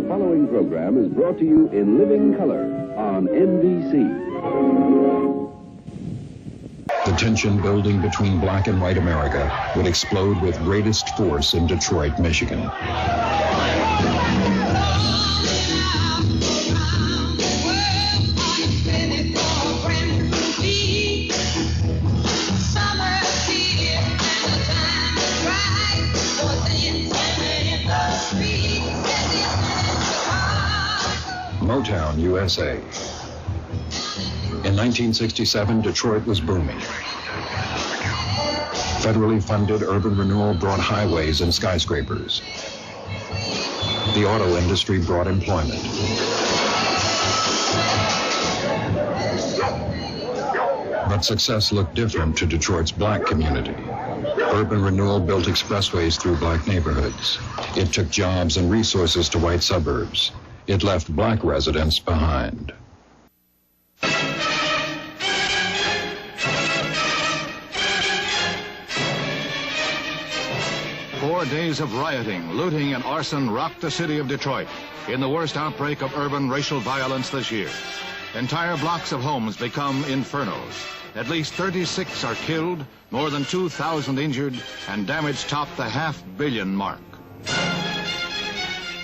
following program is brought to you in living color on NBC. The tension building between black and white America would explode with greatest force in Detroit, Michigan. Motown, USA. In 1967, Detroit was booming. Federally funded urban renewal brought highways and skyscrapers. The auto industry brought employment. But success looked different to Detroit's black community. Urban renewal built expressways through black neighborhoods. It took jobs and resources to white suburbs. It left black residents behind. 4 days of rioting, looting, and arson rocked the city of Detroit in the worst outbreak of urban racial violence this year. Entire blocks of homes become infernos. At least 36 are killed, more than 2,000 injured, and damage topped the $500 million mark.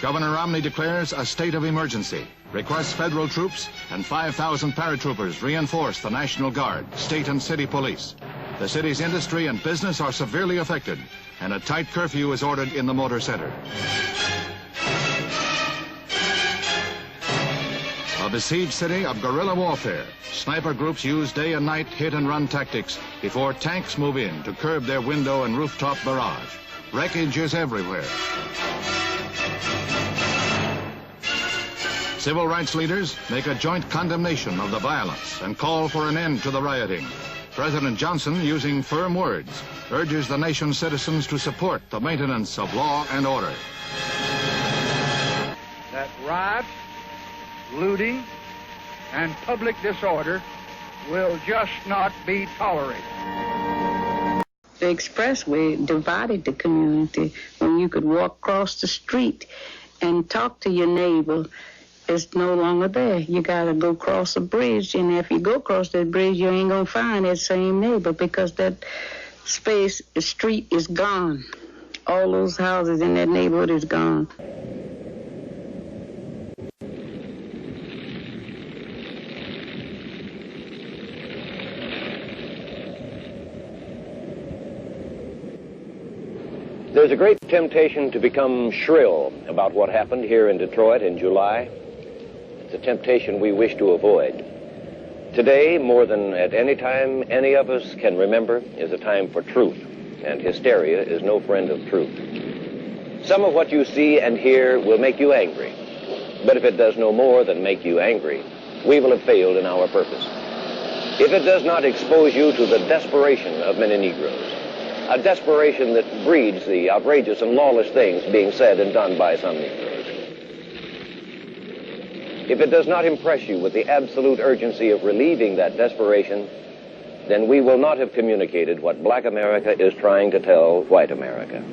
Governor Romney declares a state of emergency, requests federal troops and 5,000 paratroopers reinforce the National Guard, state and city police. The city's industry and business are severely affected, and a tight curfew is ordered in the Motor Center. A besieged city of guerrilla warfare. Sniper groups use day and night hit-and-run tactics before tanks move in to curb their window and rooftop barrage. Wreckage is everywhere. Civil rights leaders make a joint condemnation of the violence and call for an end to the rioting. President Johnson, using firm words, urges the nation's citizens to support the maintenance of law and order. That riots, looting, and public disorder will just not be tolerated. The expressway divided the community. When you could walk across the street and talk to your neighbor, it's no longer there. You gotta go across a bridge, and if you go across that bridge, you ain't gonna find that same neighbor because that space, the street is gone. All those houses in that neighborhood is gone. There's a great temptation to become shrill about what happened here in Detroit in July. It's a temptation we wish to avoid. Today, more than at any time any of us can remember, is a time for truth, and hysteria is no friend of truth. Some of what you see and hear will make you angry, but if it does no more than make you angry, we will have failed in our purpose. If it does not expose you to the desperation of many Negroes, a desperation that breeds the outrageous and lawless things being said and done by some Negroes. If it does not impress you with the absolute urgency of relieving that desperation, then we will not have communicated what black America is trying to tell white America.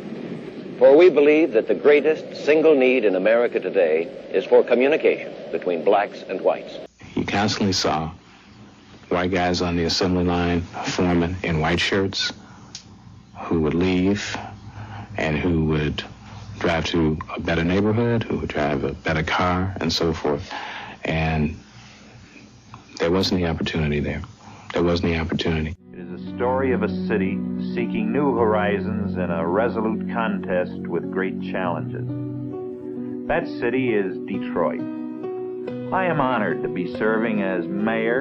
For we believe that the greatest single need in America today is for communication between blacks and whites. You constantly saw white guys on the assembly line, foremen in white shirts, who would leave and who would drive to a better neighborhood, who would drive a better car, and so forth. And there wasn't the opportunity there. There wasn't the opportunity. It is a story of a city seeking new horizons in a resolute contest with great challenges. That city is Detroit. I am honored to be serving as mayor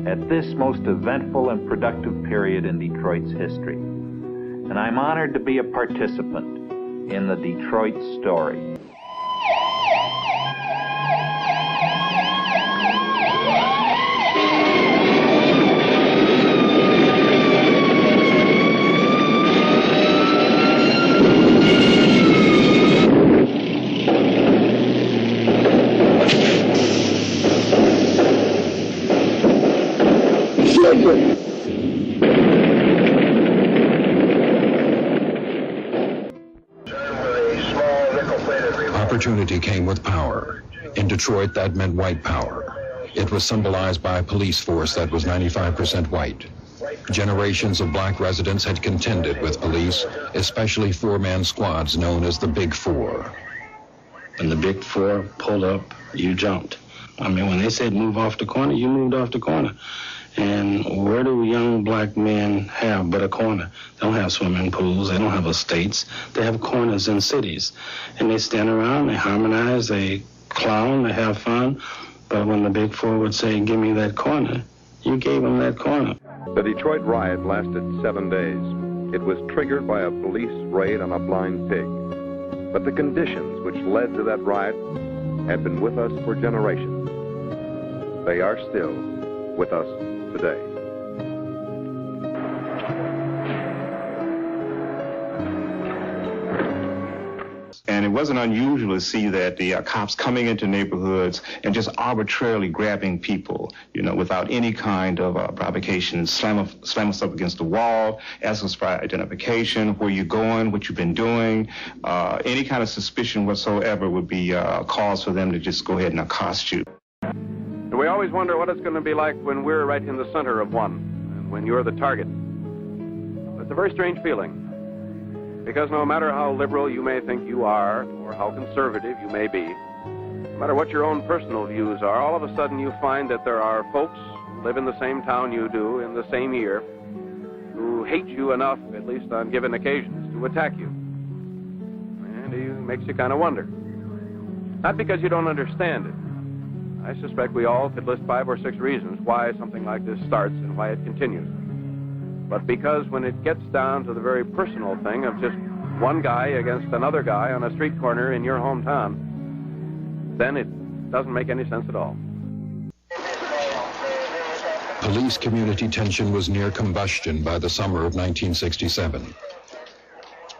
at this most eventful and productive period in Detroit's history. And I'm honored to be a participant in the Detroit story. Opportunity came with power. In Detroit, that meant white power. It was symbolized by a police force that was 95% white. Generations of black residents had contended with police, especially four-man squads known as the Big Four. When the Big Four pulled up, you jumped. I mean, when they said move off the corner, you moved off the corner. And where do young black men have but a corner? They don't have swimming pools. They don't have estates. They have corners in cities. And they stand around, they harmonize, they clown, they have fun. But when the Big Four would say, give me that corner, you gave them that corner. The Detroit riot lasted 7 days. It was triggered by a police raid on a blind pig. But the conditions which led to that riot have been with us for generations. They are still with us today. And it wasn't unusual to see that the cops coming into neighborhoods and just arbitrarily grabbing people, you know, without any kind of provocation, slam us up against the wall, ask us for identification, where you're going, what you've been doing. Any kind of suspicion whatsoever would be cause for them to just go ahead and accost you. And we always wonder what it's going to be like when we're right in the center of one, and when you're the target. It's a very strange feeling. Because no matter how liberal you may think you are, or how conservative you may be, no matter what your own personal views are, all of a sudden you find that there are folks who live in the same town you do, in the same year, who hate you enough, at least on given occasions, to attack you. And it makes you kind of wonder. Not because you don't understand it. I suspect we all could list 5 or 6 reasons why something like this starts and why it continues. But because when it gets down to the very personal thing of just one guy against another guy on a street corner in your hometown, then it doesn't make any sense at all. Police community tension was near combustion by the summer of 1967.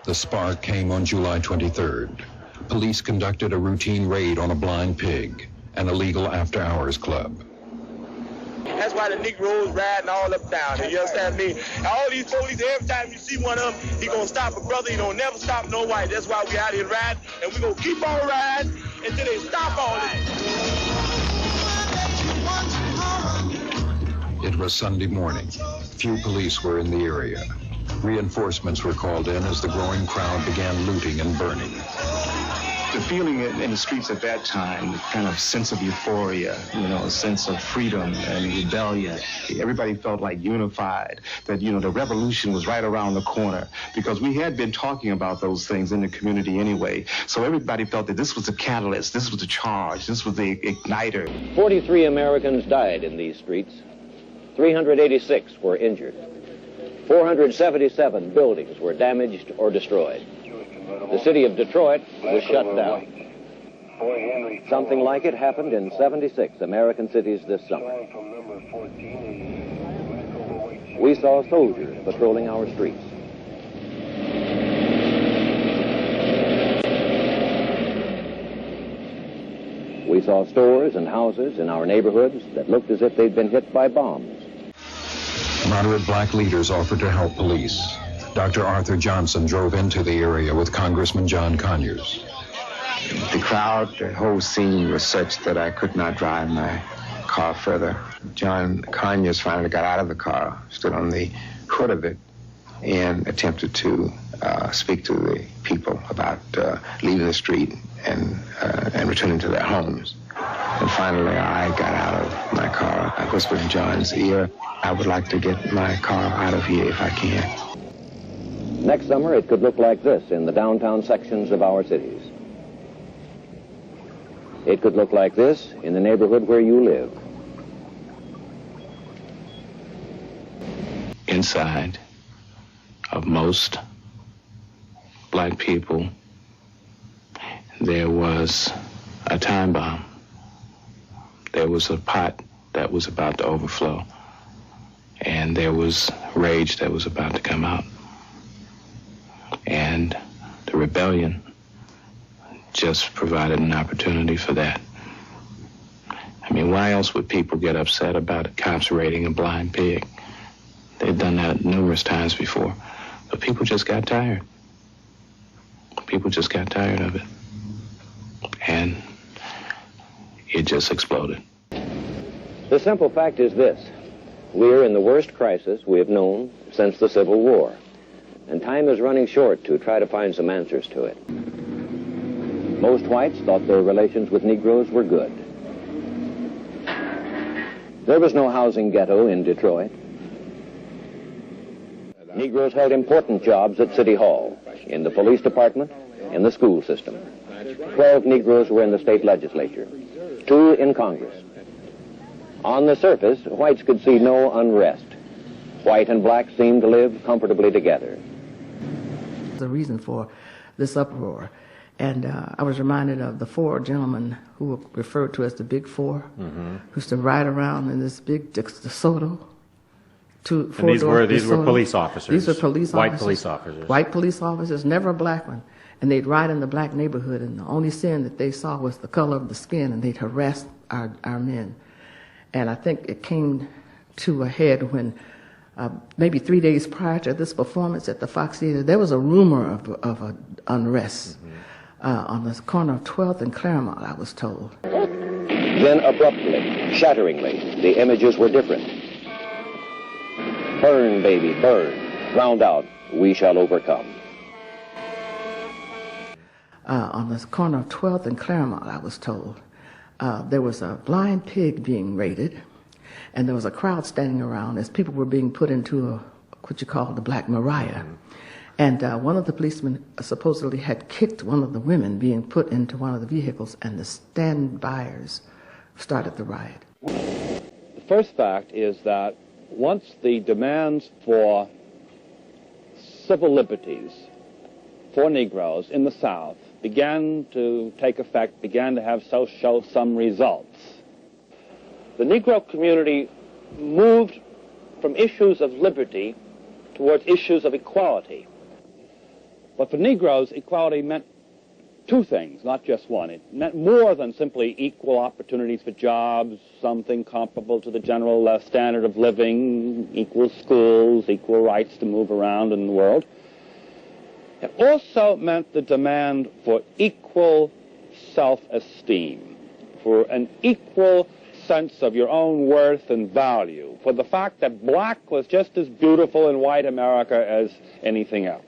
The spark came on July 23rd. Police conducted a routine raid on a blind pig, an illegal after-hours club. That's why the Negroes riding all up down here, you understand me? And all these police, every time you see one of them, he gonna stop a brother, he don't never stop no white. That's why we out here riding, and we gonna keep on riding until they stop all this. It was Sunday morning. Few police were in the area. Reinforcements were called in as the growing crowd began looting and burning. The feeling in the streets at that time, the kind of sense of euphoria, you know, a sense of freedom and rebellion. Everybody felt like unified, that, you know, the revolution was right around the corner, because we had been talking about those things in the community anyway. So everybody felt that this was the catalyst, this was the charge, this was the igniter. 43 Americans died in these streets. 386 were injured. 477 buildings were damaged or destroyed. The city of Detroit was shut down. Something like it happened in 76 American cities this summer. We saw soldiers patrolling our streets. We saw stores and houses in our neighborhoods that looked as if they'd been hit by bombs. Moderate black leaders offered to help police. Dr. Arthur Johnson drove into the area with Congressman John Conyers. The crowd, the whole scene was such that I could not drive my car further. John Conyers finally got out of the car, stood on the hood of it, and attempted to speak to the people about leaving the street and returning to their homes. And finally, I got out of my car. I whispered in John's ear, I would like to get my car out of here if I can. Next summer, it could look like this in the downtown sections of our cities. It could look like this in the neighborhood where you live. Inside of most black people, there was a time bomb. There was a pot that was about to overflow, and there was rage that was about to come out. And the rebellion just provided an opportunity for that. I mean, why else would people get upset about cops raiding a blind pig? They've done that numerous times before. But people just got tired. People just got tired of it. And it just exploded. The simple fact is this. We're in the worst crisis we have known since the Civil War, and time is running short to try to find some answers to it. Most whites thought their relations with Negroes were good. There was no housing ghetto in Detroit. Negroes held important jobs at City Hall, in the police department, in the school system. 12 Negroes were in the state legislature, 2 in Congress. On the surface, whites could see no unrest. White and black seemed to live comfortably together. The reason for this uproar, and I was reminded of the 4 gentlemen who were referred to as the Big Four, who used to ride around in this big DeSoto. And these were police officers. These were police White officers. police officers. White police officers, never a black one. And they'd ride in the black neighborhood, and the only sin that they saw was the color of the skin, and they'd harass our men. And I think it came to a head when maybe 3 days prior to this performance at the Fox Theater, there was a rumor of an unrest on the corner of 12th and Claremont, I was told. Then abruptly, shatteringly, the images were different. Burn, baby, burn. Drowned out, we shall overcome. On the corner of 12th and Claremont, I was told, there was a blind pig being raided, and there was a crowd standing around as people were being put into what you call the Black Maria. And one of the policemen supposedly had kicked one of the women being put into one of the vehicles, and the stand-byers started the riot. The first fact is that once the demands for civil liberties for Negroes in the South began to take effect, began to show some results, the Negro community moved from issues of liberty towards issues of equality. But for Negroes, equality meant 2 things, not just one. It meant more than simply equal opportunities for jobs, something comparable to the general standard of living, equal schools, equal rights to move around in the world. It also meant the demand for equal self-esteem, for an equal sense of your own worth and value, for the fact that black was just as beautiful in white America as anything else.